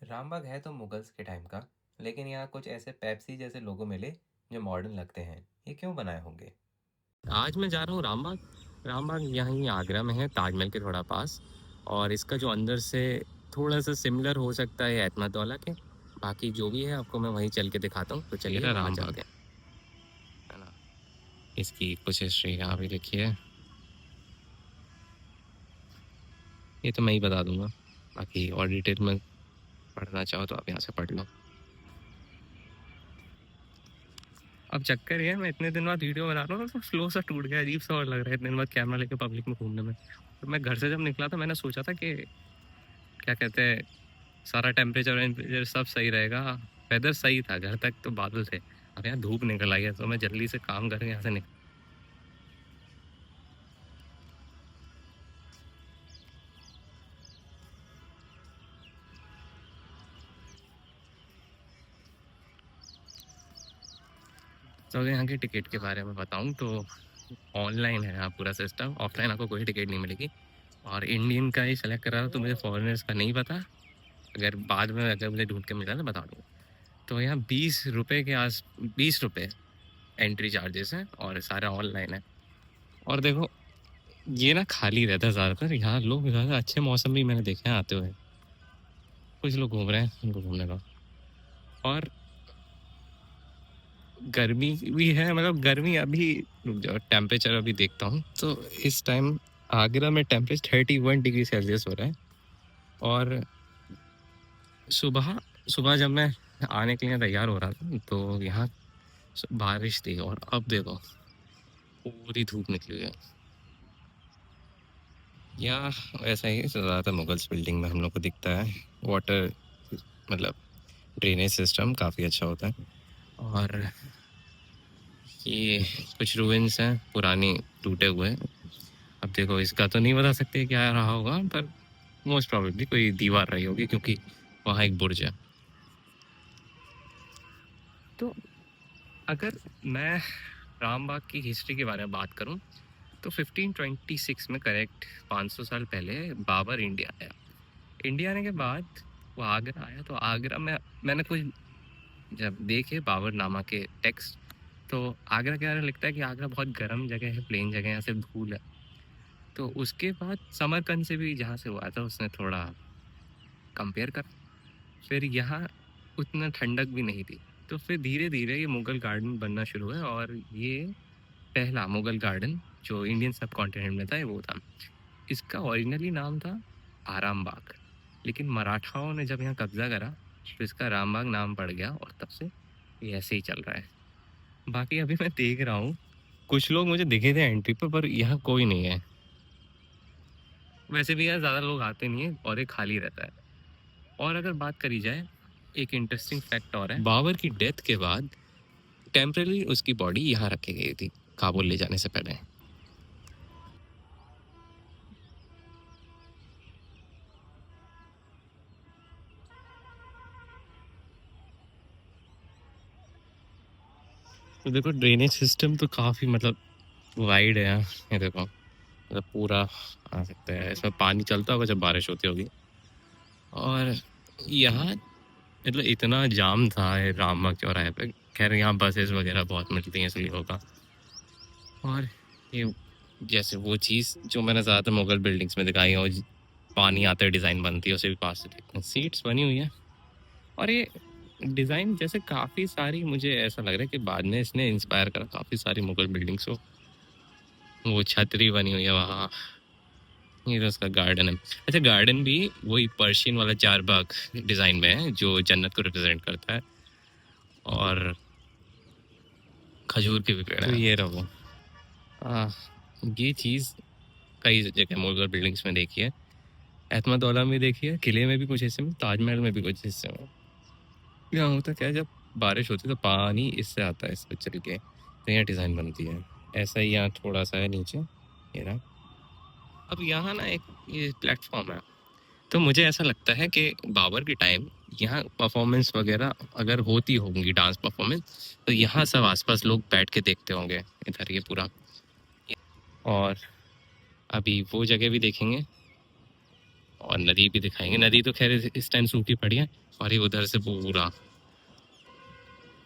रामबाग है तो मुगल्स के टाइम का, लेकिन यहाँ कुछ ऐसे पेप्सी जैसे लोगो मिले जो मॉडर्न लगते हैं। ये क्यों बनाए होंगे? आज मैं जा रहा हूँ रामबाग। रामबाग यहीं आगरा में है, ताजमहल के थोड़ा पास। और इसका जो अंदर से थोड़ा सा सिमिलर हो सकता है एतमादौला के। बाकी जो भी है आपको मैं वहीं चल के दिखाता हूँ, तो चलिए मेरा वहाँ रामबाग। चलते हैं। है ना। इसकी कुछ हिस्ट्री यहाँ भी लिखी है। ये तो मैं ही बता दूंगा, बाकी और डिटेल में पढ़ना चाहो तो आप यहाँ से पढ़ लो। अब चक्कर ये है, मैं इतने दिन बाद वीडियो बना रहा हूँ तो फ्लो सा टूट गया, अजीब सा और लग रहा है इतने दिन बाद कैमरा लेके पब्लिक में घूमने में। तो मैं घर से जब निकला था मैंने सोचा था कि क्या कहते हैं, सारा टेम्परेचर वेम्परेचर सब सही रहेगा, वेदर सही था, घर तक तो बादल थे। अब यहाँ धूप निकल आई है तो मैं जल्दी से काम करके यहाँ से निकल। तो अगर यहाँ की टिकट के बारे में बताऊँ तो ऑनलाइन है यहाँ पूरा सिस्टम, ऑफलाइन आपको कोई टिकट नहीं मिलेगी। और इंडियन का ही सेलेक्ट करा था तो मुझे फॉरेनर्स का नहीं पता, अगर बाद में अगर मुझे ढूंढ के मिला तो बता दूँगा। तो यहाँ 20 रुपये के आस 20 रुपये एंट्री चार्जेस हैं और सारा ऑनलाइन है। और देखो ये ना खाली रहता है ज़्यादातर, यहाँ लोग ज़्यादा अच्छे मौसम भी मैंने देखे हैं आते हुए। कुछ लोग घूम रहे हैं, उनको घूमने दो। और गर्मी भी है, मतलब गर्मी अभी, रुक जाओ टेम्परेचर अभी देखता हूँ तो इस टाइम आगरा में टेम्परेचर 31 डिग्री सेल्सियस हो रहा है। और सुबह सुबह जब मैं आने के लिए तैयार हो रहा था तो यहाँ बारिश थी, और अब देखो पूरी धूप निकली हुई है। यहाँ ऐसा ही ज़्यादातर मुगल्स बिल्डिंग में हम लोग को दिखता है। वाटर मतलब ड्रेनेज सिस्टम काफ़ी अच्छा होता है। और ये कुछ रूइंस हैं पुरानी, टूटे हुए। अब देखो इसका तो नहीं बता सकते क्या रहा होगा, पर मोस्ट प्रोबेबली कोई दीवार रही होगी क्योंकि वहाँ एक बुर्ज है। तो अगर मैं रामबाग की हिस्ट्री के बारे में बात करूं तो 1526 में, करेक्ट 500 साल पहले, बाबर इंडिया आया। इंडिया आने के बाद वो आगरा आया, तो आगरा में मैंने कुछ जब देखे बाबरनामा के टेक्स्ट, तो आगरा के बारे में लिखता है कि आगरा बहुत गर्म जगह है, प्लेन जगह है, यहाँ सिर्फ धूल है। तो उसके बाद समरकंद से भी जहाँ से हुआ था उसने थोड़ा कंपेयर कर, फिर यहाँ उतना ठंडक भी नहीं थी। तो फिर धीरे धीरे ये मुगल गार्डन बनना शुरू हुआ, और ये पहला मुगल गार्डन जो इंडियन सब कॉन्टिनेंट में था ये वो था। इसका ओरिजिनली नाम था आराम बाग, लेकिन मराठाओं ने जब यहाँ कब्जा करा तो इसका रामबाग नाम पड़ गया, और तब से ये ऐसे ही चल रहा है। बाकी अभी मैं देख रहा हूँ कुछ लोग मुझे दिखे थे एंट्री पर यहाँ कोई नहीं है। वैसे भी यहाँ ज़्यादा लोग आते नहीं है और ये खाली रहता है। और अगर बात करी जाए, एक इंटरेस्टिंग फैक्ट और है, बाबर की डेथ के बाद टेम्पररी उसकी बॉडी यहाँ रखी गई थी काबुल ले जाने से पहले। तो देखो ड्रेनेज सिस्टम तो काफ़ी मतलब वाइड है यहाँ। ये देखो मतलब पूरा आ सकता है, इसमें पानी चलता होगा जब बारिश होती होगी। और यहाँ मतलब इतना जाम था ये रामबाग चौराहे पे, खैर यहाँ बसेस वगैरह बहुत मिलती हैं इसलिए होगा। और ये जैसे वो चीज़ जो मैंने ज़्यादातर मुगल बिल्डिंग्स में दिखाई है, और पानी आते डिज़ाइन बनती है उसे भी पास से देखते हैं, सीट्स बनी हुई है। और ये डिज़ाइन जैसे काफ़ी सारी, मुझे ऐसा लग रहा है कि बाद में इसने इंस्पायर करा काफ़ी सारी मुगल बिल्डिंग्स को। वो छतरी बनी हुई है वहाँ, ये तो उसका गार्डन है। अच्छा गार्डन भी वही पर्शियन वाला चार बाग डिज़ाइन में है जो जन्नत को रिप्रेजेंट करता है। और खजूर के भी पेड़ हैं। तो ये रहो, ये चीज़ कई जगह मुगल बिल्डिंग्स में देखी है, एतमादौला में देखी है, किले में भी कुछ हिस्से में, ताजमहल में भी कुछ हिस्से में। यहाँ होता क्या है, जब बारिश होती है तो पानी इससे आता है, इस पर चल के, तो यहाँ डिज़ाइन बनती है। ऐसा ही यहाँ थोड़ा सा है नीचे, ये रहा। अब यहाँ ना एक ये प्लेटफॉर्म है, तो मुझे ऐसा लगता है कि बाबर के टाइम यहाँ परफॉर्मेंस वगैरह अगर होती होंगी, डांस परफॉर्मेंस, तो यहाँ सब आसपास लोग बैठ के देखते होंगे इधर ये पूरा। और अभी वो जगह भी देखेंगे और नदी भी दिखाएंगे। नदी तो खैर इस टाइम सूखी पड़ी है। और ये उधर से पूरा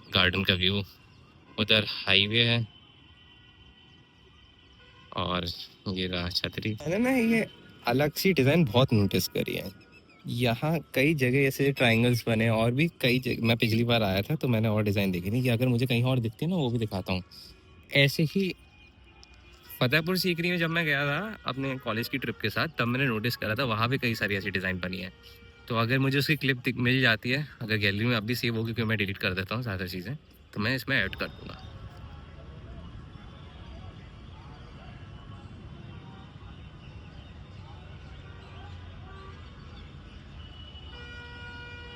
गार्डन का व्यू, उधर हाईवे है और ये रहा छतरी। मैंने ना ये अलग सी डिज़ाइन बहुत नोटिस करी है। यहाँ कई जगह ऐसे ट्रायंगल्स बने और भी कई जगह। मैं पिछली बार आया था तो मैंने और डिज़ाइन देखी थी कि अगर मुझे कहीं और दिखती है ना वो भी दिखाता हूँ। ऐसे ही फतेहपुर सीकरी में जब मैं गया था अपने कॉलेज की ट्रिप के साथ, तब मैंने नोटिस करा था वहाँ भी कई सारी ऐसी डिज़ाइन बनी है। तो अगर मुझे उसकी क्लिप मिल जाती है, अगर गैलरी में अब भी सेव होगी, क्योंकि मैं डिलीट कर देता हूँ ज़्यादा चीज़ें, तो मैं इसमें ऐड कर दूँगा।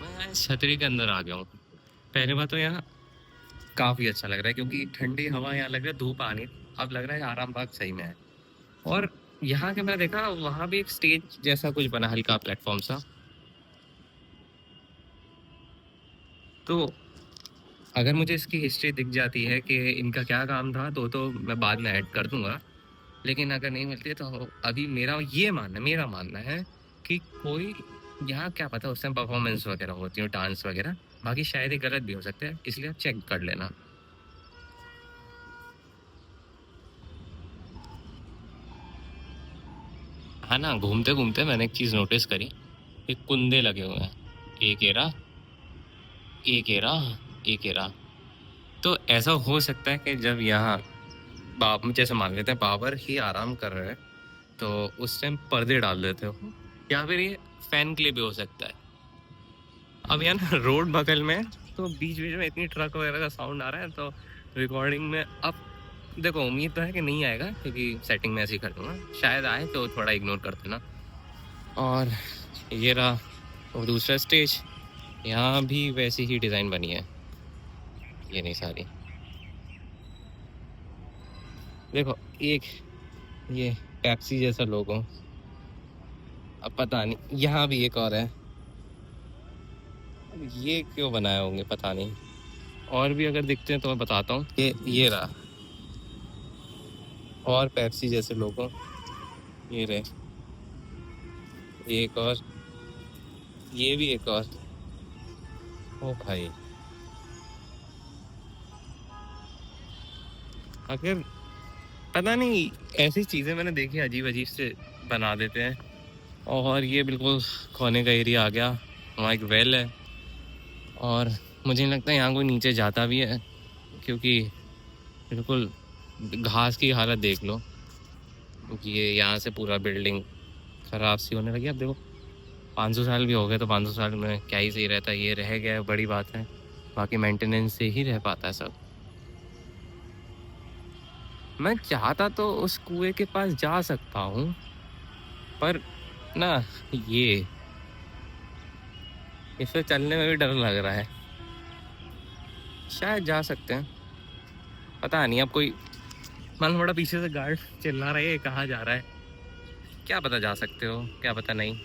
मैं छतरी के अंदर आ गया हूँ। पहले बात तो यहाँ काफ़ी अच्छा लग रहा है क्योंकि ठंडी हवा यहाँ लग रहा है, धूप आनी, अब लग रहा है आराम बाग सही में है। और यहाँ के मैं देखा वहाँ भी एक स्टेज जैसा कुछ बना, हल्का प्लेटफॉर्म सा। तो अगर मुझे इसकी हिस्ट्री दिख जाती है कि इनका क्या काम था तो मैं बाद में ऐड कर दूंगा। लेकिन अगर नहीं मिलती है तो अभी मेरा मानना है कि कोई यहाँ, क्या पता उस टाइम परफॉर्मेंस वगैरह होती हो, डांस वगैरह, बाकी शायद ये गलत भी हो सकता है, इसलिए चेक कर लेना। हाँ ना, घूमते घूमते मैंने एक चीज़ नोटिस करी, ये कुंदे लगे हुए हैं, एक एरा, एक एरा, एक एरा। तो ऐसा हो सकता है कि जब यहाँ जैसे मान लेते हैं बाबर ही आराम कर रहे हैं तो उस टाइम पर्दे डाल देते हो, या फिर ये फैन के लिए भी हो सकता है। अब यार ना रोड बगल में, तो बीच बीच में इतनी ट्रक वगैरह का साउंड आ रहा है, तो रिकॉर्डिंग में अब देखो उम्मीद तो है कि नहीं आएगा क्योंकि सेटिंग में ऐसे ही कर दूंगा, शायद आए तो थोड़ा इग्नोर कर देना। और ये रहा वो दूसरा स्टेज, यहाँ भी वैसी ही डिज़ाइन बनी है, ये नहीं सारी। देखो एक ये पेप्सी जैसा लोगो, अब पता नहीं यहाँ भी एक और है, अब ये क्यों बनाए होंगे पता नहीं। और भी अगर दिखते हैं तो मैं बताता हूँ कि ये रहा और पेप्सी जैसे लोगो, ये रहे एक और, ये भी एक और। ओ भाई, अगर पता नहीं ऐसी चीज़ें मैंने देखी अजीब अजीब से बना देते हैं। और ये बिल्कुल खोने का एरिया आ गया, वहाँ एक वेल है और मुझे नहीं लगता यहाँ कोई नीचे जाता भी है क्योंकि बिल्कुल घास की हालत देख लो, क्योंकि ये यहाँ से पूरा बिल्डिंग ख़राब सी होने लगी। अब देखो 500 साल भी हो गए तो 500 साल में क्या ही सही रहता है, ये रह गया है बड़ी बात है, बाकी मेंटेनेंस से ही रह पाता है सब। मैं चाहता तो उस कुएं के पास जा सकता हूँ, पर ना ये इसे चलने में भी डर लग रहा है। शायद जा सकते हैं, पता नहीं। अब कोई मान बड़ा पीछे से गार्ड चिल्ला रहा है ये कहाँ जा रहा है, क्या पता जा सकते हो क्या पता नहीं,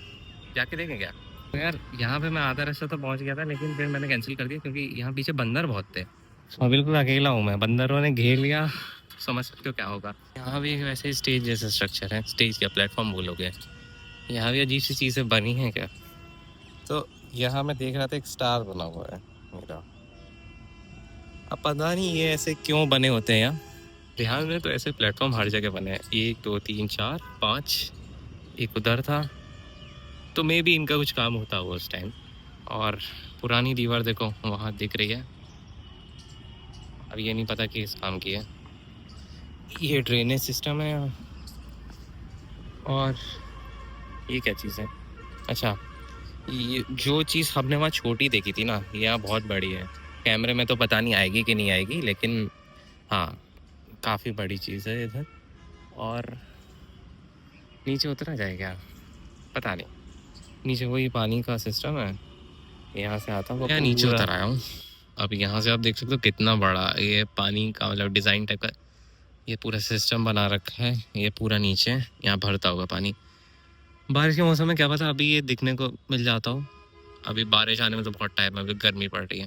जाके देखें क्या। तो यार यहाँ पे मैं आधा रास्ता तो पहुँच गया था लेकिन फिर मैंने कैंसिल कर दिया क्योंकि यहाँ पीछे बंदर बहुत थे और बिल्कुल अकेला हूँ मैं, बंदरों ने घेर लिया, तो समझ सकते हो क्या होगा। यहाँ भी एक वैसे स्टेज जैसा स्ट्रक्चर है, स्टेज क्या प्लेटफॉर्म बोलोगे, यहाँ भी अजीब सी चीज़ें बनी हैं क्या। तो यहाँ मैं देख रहा था एक स्टार बना हुआ है मेरा, अब पता नहीं ये ऐसे क्यों बने होते हैं यहाँ। ध्यान में तो ऐसे प्लेटफॉर्म हर जगह बने हैं, 1 2 3 4 5, एक उधर था, तो मे भी इनका कुछ काम होता हुआ उस टाइम। और पुरानी दीवार देखो वहाँ दिख रही है, अब ये नहीं पता कि इस काम की है। ये ड्रेनेज सिस्टम है यहाँ। और ये क्या चीज़ है, अच्छा ये जो चीज़ हमने वहाँ छोटी देखी थी ना, ये यहाँ बहुत बड़ी है। कैमरे में तो पता नहीं आएगी कि नहीं आएगी, लेकिन हाँ काफ़ी बड़ी चीज़ है इधर। और नीचे उतरा जाएगा पता नहीं, नीचे वही पानी का सिस्टम है, यहाँ से आता हुआ नीचे उतर आया हूँ। अब यहाँ से आप देख सकते हो कितना बड़ा ये पानी का मतलब डिज़ाइन टाइप का ये पूरा सिस्टम बना रखा है। ये पूरा नीचे यहाँ भरता होगा पानी, बारिश के मौसम में क्या पता अभी ये दिखने को मिल जाता हो। अभी बारिश आने में तो बहुत टाइम है, अभी गर्मी पड़ रही है।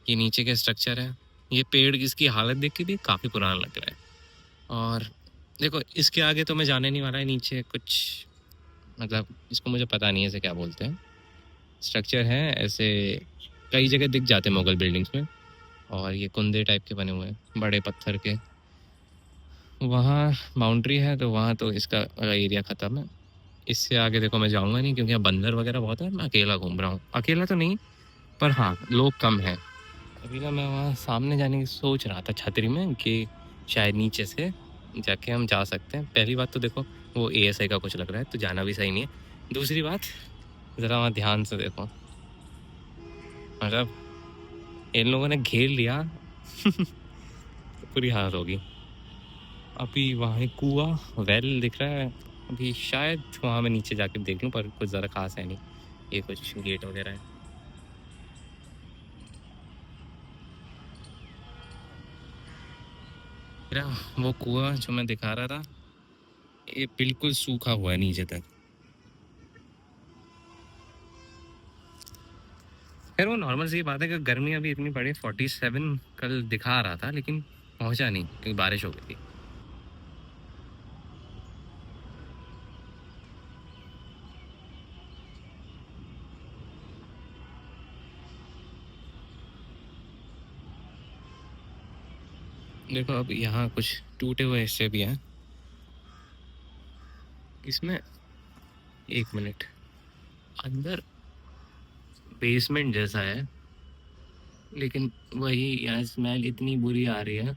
ये नीचे के स्ट्रक्चर है, ये पेड़ इसकी हालत देख के भी काफ़ी पुराना लग रहा है। और देखो इसके आगे तो मैं जाने नहीं वाला है, नीचे कुछ मतलब इसको मुझे पता नहीं है इसे क्या बोलते हैं। स्ट्रक्चर है ऐसे, कई जगह दिख जाते हैं मुगल बिल्डिंग्स में, और ये कुंदे टाइप के बने हुए हैं बड़े पत्थर के। वहाँ बाउंड्री है तो वहाँ तो इसका एरिया ख़त्म है। इससे आगे देखो मैं जाऊँगा नहीं, क्योंकि यहाँ बंदर वगैरह बहुत है। मैं अकेला घूम रहा हूँ, अकेला तो नहीं पर हाँ लोग कम हैं। अभी ना मैं वहाँ सामने जाने की सोच रहा था छतरी में, कि शायद नीचे से जाके हम जा सकते हैं। पहली बात तो देखो वो एएसआई का कुछ लग रहा है, तो जाना भी सही नहीं है। दूसरी बात, ज़रा वहाँ ध्यान से देखो, मतलब इन लोगों ने घेर लिया तो पूरी हालत होगी। अभी वहाँ एक कुआँ वेल दिख रहा है, अभी शायद वहाँ मैं नीचे जाके देख लूँ, पर कुछ ज़्यादा खास है नहीं। ये कुछ गेट वगैरह है। मेरा वो कुआँ जो मैं दिखा रहा था, ये बिल्कुल सूखा हुआ है नीचे तक। खैर वो नॉर्मल सी बात है कि गर्मी अभी इतनी पड़ी, 47 कल दिखा रहा था, लेकिन पहुंचा नहीं क्योंकि बारिश हो गई थी। देखो अब यहाँ कुछ टूटे हुए हिस्से भी हैं इसमें। एक मिनट, अंदर बेसमेंट जैसा है, लेकिन वही यहाँ स्मेल इतनी बुरी आ रही है,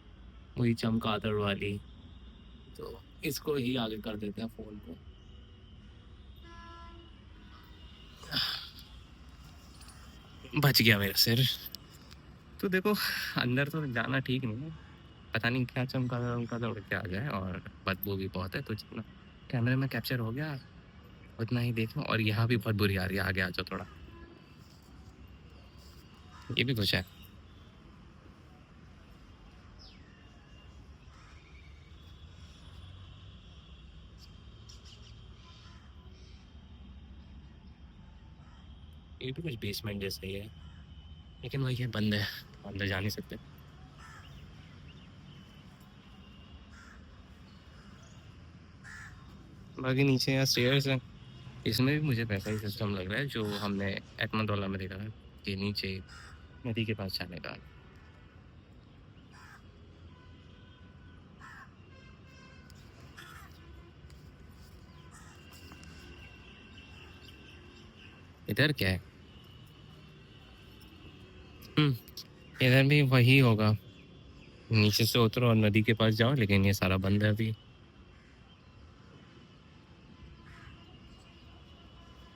वही चमगादड़ वाली। तो इसको ही आगे कर देते हैं फोन को। बच गया मेरा सिर। तो देखो अंदर तो जाना ठीक नहीं है, पता नहीं क्या चमगादड़ उमगादड़ उड़ के आ जाए, और बदबू भी बहुत है। तो जितना कैमरे में कैप्चर हो गया उतना ही देखो। और यहाँ भी बहुत बुरी आ रही है, आगे आ जाओ थोड़ा। ये भी कुछ है। ये भी कुछ बेसमेंट जैसा ही है, लेकिन वही है, बंद है, अंदर जा नहीं सकते। बाकी नीचे यहाँ स्टेयर्स है, इसमें भी मुझे वैसा ही सिस्टम लग रहा है जो हमने एटमोडोला में देखा है, कि नीचे नदी के पास जाने का। इधर क्या है? इधर भी वही होगा, नीचे से उतरो और नदी के पास जाओ, लेकिन ये सारा बंद है अभी।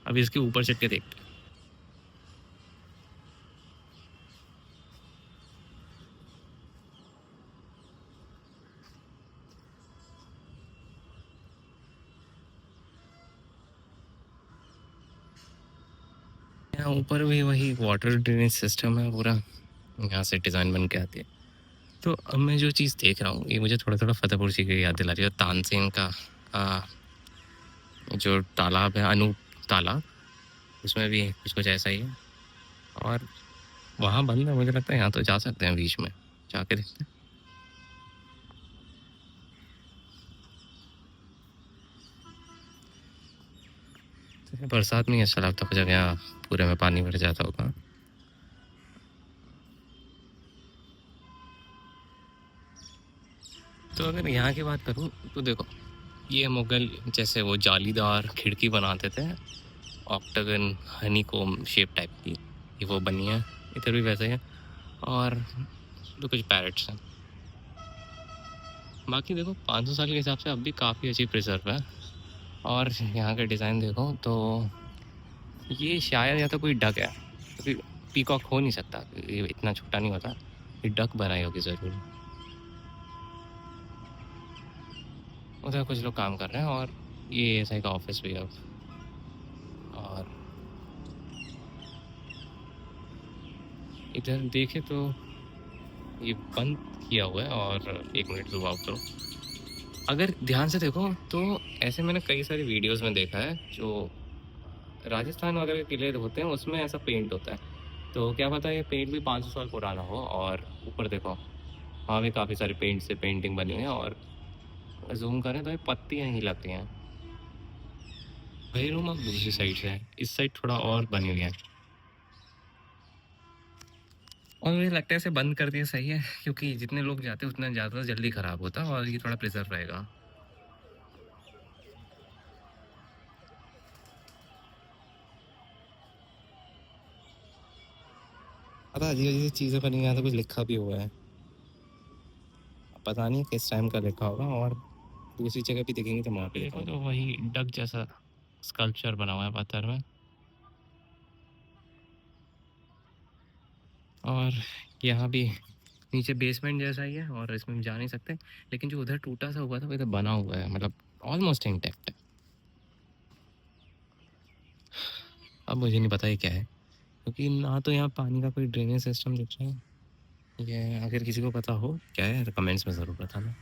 अभी इसके ऊपर चढ़ के देखते हैं। यहाँ ऊपर भी वही वाटर ड्रेनेज सिस्टम है पूरा, यहाँ से डिज़ाइन बन के आती है। तो अब मैं जो चीज़ देख रहा हूँ ये मुझे थोड़ा थोड़ा फतेहपुर सीकरी याद दिला रही है। तानसेन का आ, जो तालाब है, अनूप तालाब, उसमें भी कुछ कुछ ऐसा ही है। और वहाँ बंद है, मुझे लगता है यहाँ तो जा सकते हैं बीच में, जाके देखते हैं। तो बरसात में ऐसा लगता है जब यहाँ पूरे में पानी भर जाता होगा। तो अगर यहाँ की बात करूँ तो देखो, ये मुगल जैसे वो जालीदार खिड़की बनाते थे, ऑक्टागन हनीकोम शेप टाइप की, ये वो बनी है। इधर भी वैसे ही है, और तो कुछ पैरेट्स हैं। बाकी देखो 500 साल के हिसाब से अब भी काफ़ी अच्छी प्रिजर्व है। और यहाँ का डिज़ाइन देखो तो ये शायद या तो कोई डक है, क्योंकि पीकॉक हो नहीं सकता, ये इतना छोटा नहीं होता। ये डक बनाई होगी ज़रूर। उधर कुछ लोग काम कर रहे हैं, और ये एएसआई का ऑफिस भी है अब। और इधर देखे तो ये बंद किया हुआ है। और एक मिनट ज़ूम आउट करो, अगर ध्यान से देखो तो ऐसे मैंने कई सारी वीडियोस में देखा है, जो राजस्थान वगैरह के किले होते हैं उसमें ऐसा पेंट होता है। तो क्या पता ये पेंट भी 500 साल पुराना हो। और ऊपर देखो वहाँ भी काफ़ी सारे पेंट से पेंटिंग बनी हुई है, और जूम करें तो ये पत्तियाँ ही लगती हैं। वही रूम अब दूसरी साइड से है, इस साइड थोड़ा और बनी हुई है। और मुझे लगता है इसे बंद कर दिया सही है, क्योंकि जितने लोग जाते हैं उतना ज़्यादा जल्दी ख़राब होता है और ये थोड़ा प्रिजर्व रहेगा। पता अजीब-अजीब चीज़ें बनी हैं, यहाँ तो कुछ लिखा भी हुआ है। पता नहीं किस टाइम का लिखा होगा, और दूसरी जगह भी देखेंगे तो वहाँ पे लिखा होगा। तो वही डक जैसा स्कल्पचर बना हुआ है पत्थर में। और यहाँ भी नीचे बेसमेंट जैसा ही है और इसमें हम जा नहीं सकते, लेकिन जो उधर टूटा सा हुआ था वो इधर बना हुआ है, मतलब ऑलमोस्ट इंटैक्ट है। अब मुझे नहीं पता ये क्या है, क्योंकि ना तो यहाँ पानी का कोई ड्रेनेज सिस्टम दिख रहा है। ये अगर किसी को पता हो क्या है तो कमेंट्स में ज़रूर बताना।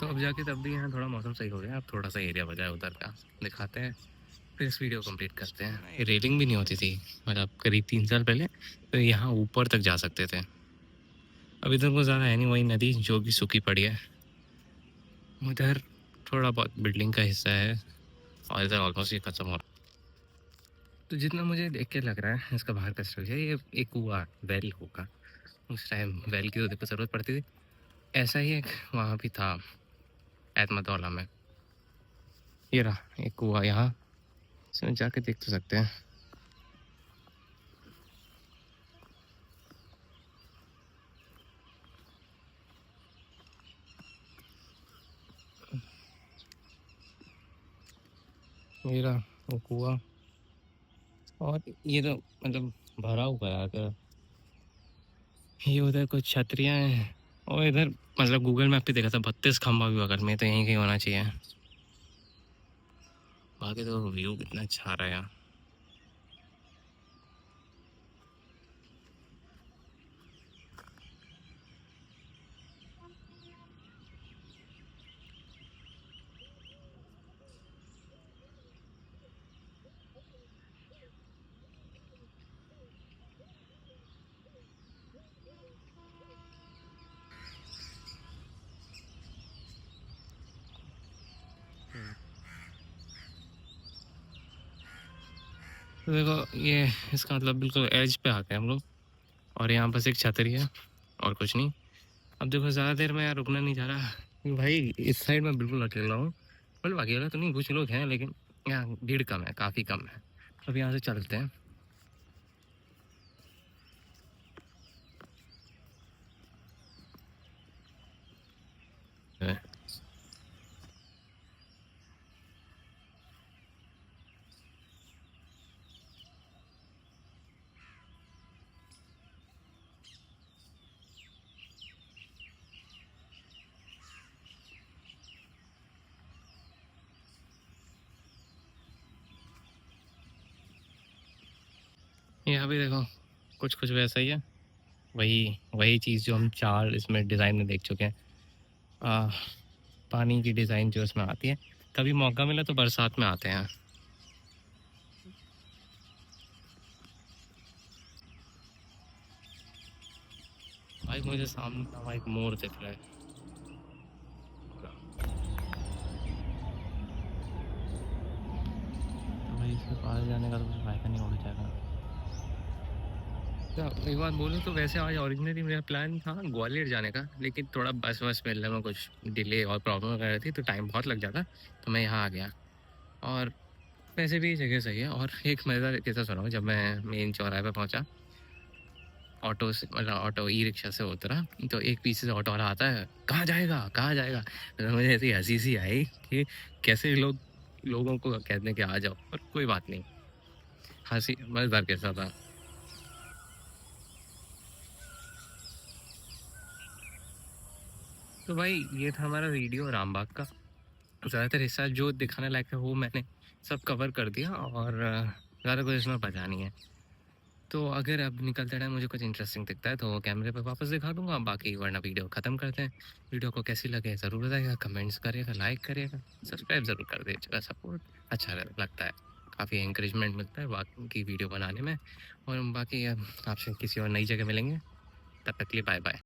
तो अब जाके तब भी यहाँ थोड़ा मौसम सही हो गया, अब थोड़ा सा एरिया बचा है उधर का, दिखाते हैं फिर इस वीडियो कंप्लीट करते हैं। ये रेलिंग भी नहीं होती थी, मतलब करीब 3 साल पहले तो यहाँ ऊपर तक जा सकते थे। अब इधर को ज़्यादा है नहीं, वही नदी जो कि सूखी पड़ी है। उधर थोड़ा बहुत बिल्डिंग का हिस्सा है और इधर ऑलमोस्ट ये खत्म हो रहा है। तो जितना मुझे देख के लग रहा है इसका बाहर का स्ट्रक्चर, ये एक कुआ वेल होगा, उस टाइम वेल की तो ज़रूरत पड़ती थी। ऐसा ही एक वहाँ भी था एतमतौला में। ये रहा एक कुआ, यहाँ इसमें जाके देख तो सकते हैं। ये रहा वो कुआ, और ये तो मतलब भरा हुआ है अगर। ये उधर कुछ छतरियाँ हैं, और इधर मतलब गूगल मैप पे देखा था 32 खंबा भी बगल में, तो यहीं कहीं होना चाहिए। बाकी तो व्यू कितना अच्छा आ रहा है यहाँ। तो देखो ये इसका मतलब बिल्कुल एज पे आ गए हम लोग, और यहाँ बस एक छतरी है और कुछ नहीं। अब देखो ज़्यादा देर में यार रुकना नहीं जा रहा, क्योंकि भाई इस साइड में बिल्कुल अकेला हूँ। मतलब अकेला तो नहीं, कुछ लोग हैं लेकिन यहाँ भीड़ कम है, काफ़ी कम है। अब यहाँ से चलते हैं। यहाँ भी देखो कुछ कुछ वैसा ही है, वही वही चीज़ जो हम 4 इसमें डिज़ाइन में देख चुके हैं। पानी की डिज़ाइन जो इसमें आती है, कभी मौका मिला तो बरसात में आते हैं। भाई मुझे सामने वहाँ एक मोर दिख रहा है। तो भाई इसके पास जाने का तो कुछ फायदा नहीं, उड़ जाएगा। क्या एक बात बोलूँ तो वैसे आज ओरिजिनली मेरा प्लान था ग्वालियर जाने का, लेकिन थोड़ा बस वस मिलने में कुछ डिले और प्रॉब्लम वगैरह थी, तो टाइम बहुत लग जाता, तो मैं यहाँ आ गया। और वैसे भी जगह सही है। और एक मज़ेदार किस्सा सुनाऊँ, जब मैं मेन चौराहे पे पहुँचा, ऑटो से मतलब ऑटो ई रिक्शा से उतरा, तो एक पीछे से ऑटो वाला आता है, कहाँ जाएगा कहाँ जाएगा। तो मुझे ऐसी हंसी सी आई कि कैसे लोगों को कहते हैं कि आ जाओ, पर कोई बात नहीं, हंसी मज़ेदार किस्सा था। तो भाई ये था हमारा वीडियो रामबाग का। ज़्यादातर हिस्सा जो दिखाने लायक है वो मैंने सब कवर कर दिया, और ज़्यादा कुछ इसमें बचा नहीं है। तो अगर अब निकलते टाइम मुझे कुछ इंटरेस्टिंग दिखता है तो कैमरे पे वापस दिखा दूंगा, बाकी वरना वीडियो ख़त्म करते हैं। वीडियो को कैसी लगे ज़रूर बताइएगा, कमेंट्स करिएगा, लाइक करिएगा, सब्सक्राइब ज़रूर कर दीजिएगा। सपोर्ट अच्छा लगता है, काफ़ी एंकरेजमेंट मिलता है बाकी वीडियो बनाने में। और बाकी आपसे किसी और नई जगह मिलेंगे, तब तक के लिए बाय बाय।